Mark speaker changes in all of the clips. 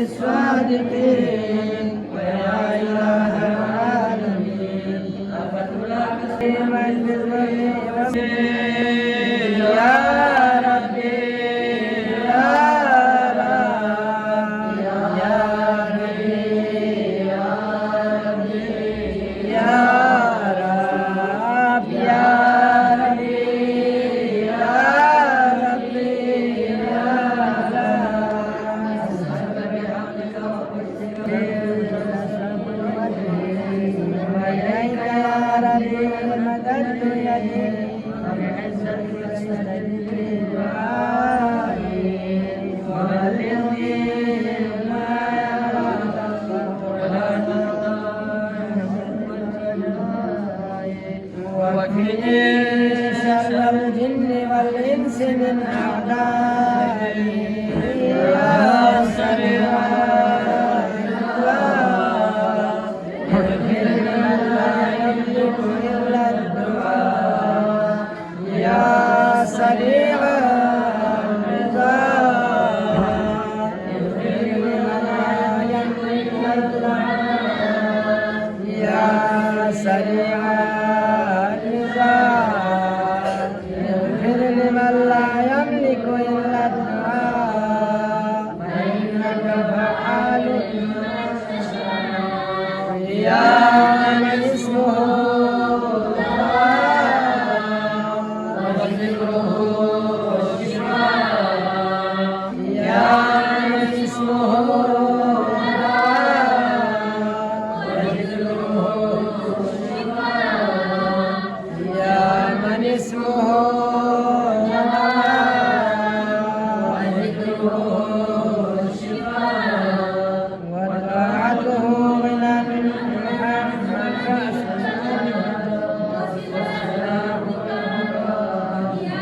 Speaker 1: الصادقين ويا إله العالمين أفتلاك سيما بالظلم يا ربي يا رب يا ربي يا ربي يا رب يا ربي يا ربي يا وإليك يا ربي مددت يدي وبعزتك استجب دعائي وبلغني ما ولا ترضى وكفني شر الجن والإنس من أعدائي يا سريع اغفر لمن لا يملك إلا الدعاء يا سريع الرضا اغفر لمن لا يملك الدعاء يا سريع الرضا اغفر لمن لا يملك إلا الدعاء فإنك فعال لما تشاء يا من اسمه دعاء وذكره شفاء يا من اسمه دعاء وذكره شفاء يا من اسمه دعاء وذكره شفاء وطاعته غنى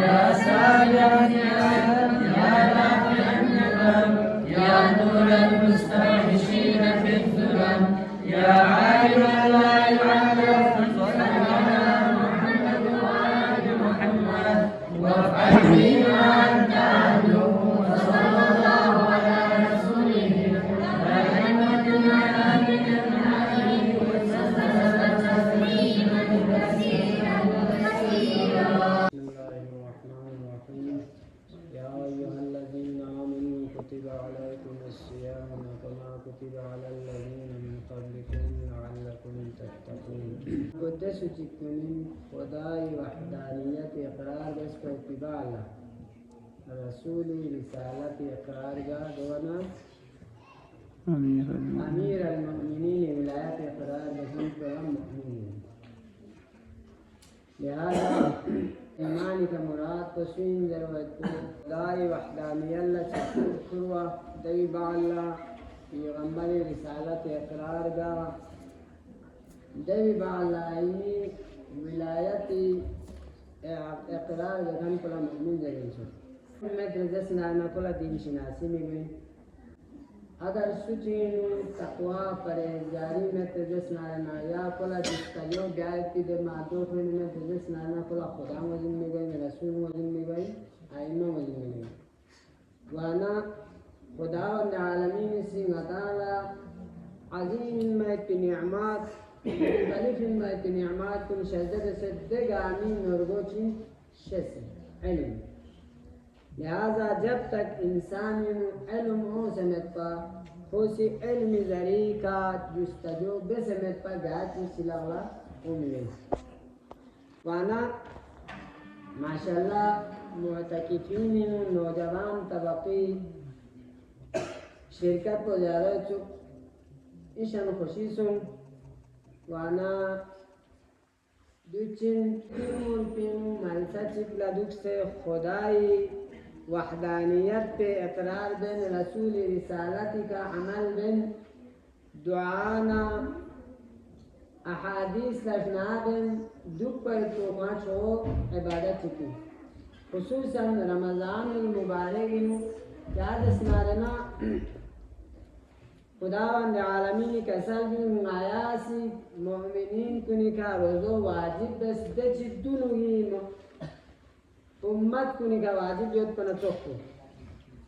Speaker 1: يا سابع النعم يا رافع النعم يا نور المستوحشين في الظلم يا عالم لا يعلم صل على محمد وآل محمد وافعل به ما أنت أهله وصلى الله على رسوله ورحمة الملائكة عليه وسلم تسليما كثيرا
Speaker 2: بسم الله الرحمن الرحيم يا أيها الذين آمنوا كتب عليكم الصيام كما كتب على الذين من قبلكم لعلكم تتقون قدس جكنين خداي وحدانية إقرار بس اتباع الله رسول رسالة إقرار دونا أمير المؤمنين ولاية إقرار بس المؤمنين لهذا ایمان کا مراد تسوین ضرورت خدای وحدانی اللہ شکر دوی با اللہ پیغمبر رسالت اقرار گا دوی با اللہ ولایت اقرار گن کلا مؤمن جگن شد مدرسہ سنانا کلا دین شناسی میں گئی اگر سچین تقوی پرہیزگاری میں تجس نارنا یا کلا جستلیوں بیایتی دے معدوف میں تجس نارنا کلا خدا وزن میں گئی رسول وزن میں گئی آئینہ وزن میں گئی وانا خدا و عالمین سی مطالع عظیم مہت نعمات مختلف مہت نعمات کن شدد صدق آمین نرگوچی شسی علم لہذا جب تک انسان علم ہو سمت پا خوشی علم ذریع کا جستجو بے سمت پا گاہت سلاغلہ امیوے وانا ماشاءاللہ معتکفین نوجوان طبقی شرکت کو زیادہ چک ایشان خوشی سن وانا دوچن پیمون ملسا چکلا دوک سے خدای وحدانیت پہ اقرار بین رسول رسالتی کا عمل بین دعانا احادیث لشنا بین دک پر توقعات ہو عبادت کی خصوصاً رمضان المبارک یاد اسمارنا خداوند عالمین کسل جن آیاسی مؤمنین کنی کا روزو واجب بس دچ دونوی امت کنی کا واجب جوت پنا چوکو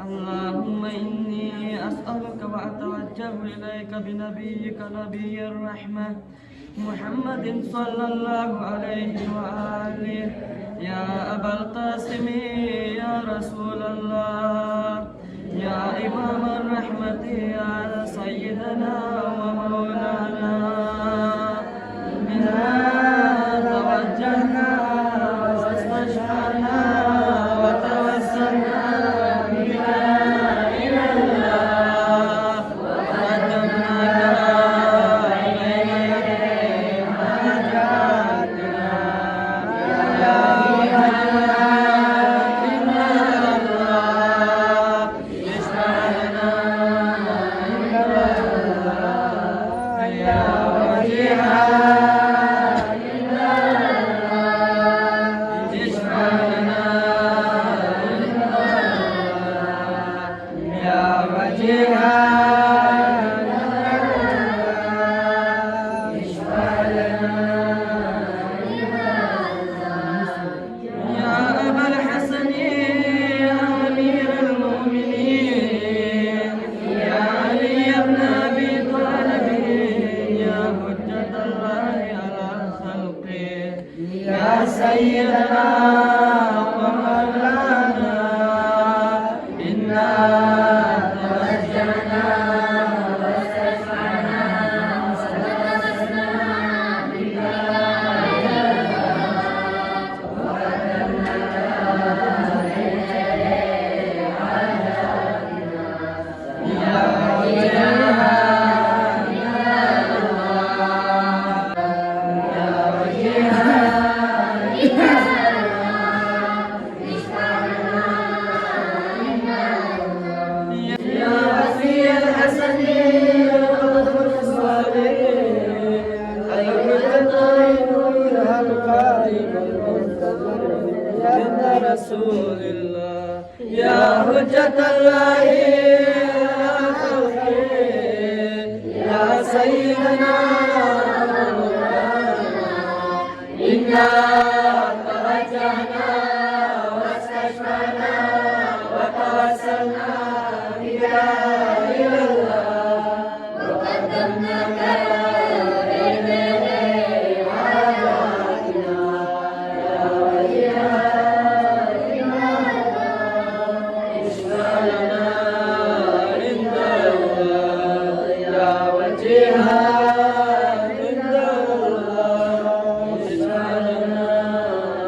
Speaker 1: اللهم إني أسألك وأتوجه إليك بنبيك نبي الرحمة محمد صلى الله عليه وآله يا أبا القاسم يا رسول الله يا إمام الرحمة يا سيدنا ومولانا منا توجهنا واستشفعنا وتوسلنا سيدنا ومولانا إنا توجهنا واستشفعنا وتوسلنا بك وقدمنا بين يدي حاجاتنا يا وجيها رسول الله يا حجة الله على خلقه يا سيدنا إنا توجهنا واستشفعنا وتوسلنا بك إلى الله وقدمناك بين يدي حاجاتنا يا وليها اشفع لنا عند الله يا وجيها